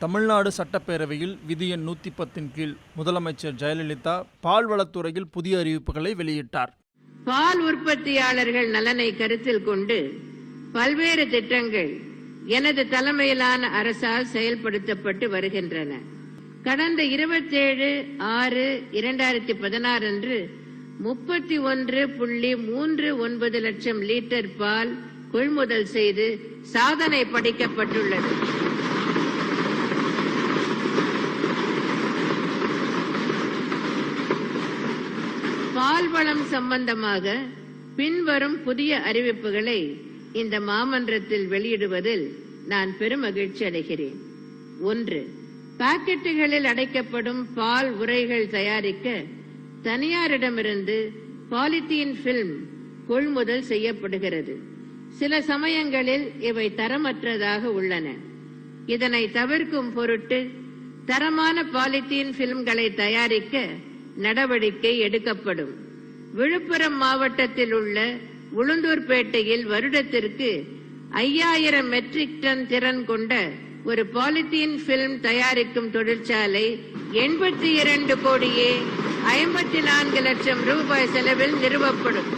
தமிழ்நாடு சட்டப்பேரவையில் விதி எண் 110 கீழ் முதலமைச்சர் ஜெயலலிதா பால்வளத்துறையில் புதிய அறிவிப்புகளை வெளியிட்டார். பால் உற்பத்தியாளர்கள் நலனை கருத்தில் கொண்டு பல்வேறு திட்டங்கள் எனது தலைமையிலான அரசால் செயல்படுத்தப்பட்டு வருகின்றன. கடந்த 27/6/2016 அன்று 31.39 லட்சம் லிட்டர் பால் கொள்முதல் செய்து சாதனை படைக்கப்பட்டுள்ளது. பால்வளம் சம்பந்தமாக பின்வரும் புதிய அறிவிப்புகளை இந்த மாமன்றத்தில் வெளியிடுவதில் நான் பெருமகிழ்ச்சி அடைகிறேன். 1. பாக்கெட்டுகளில் அடைக்கப்படும் பால் உரைகள் தயாரிக்க தனியாரிடமிருந்து பாலித்தீன் பிலிம் கொள்முதல் செய்யப்படுகிறது. சில சமயங்களில் இவை தரமற்றதாக உள்ளன. இதனை தவிர்க்கும் பொருட்டு தரமான பாலித்தீன் பிலிம்களை தயாரிக்க நடவடிக்கை எடுக்கப்படும். விழுப்புரம் மாவட்டத்தில் உள்ள உளுந்தூர்பேட்டையில் வருடத்திற்கு 5000 மெட்ரிக் டன் திறன் கொண்ட ஒரு பாலித்தீன் பிலிம் தயாரிக்கும் தொழிற்சாலை 82 கோடியே 54 லட்சம் ரூபாய் செலவில் நிறுவப்படும்.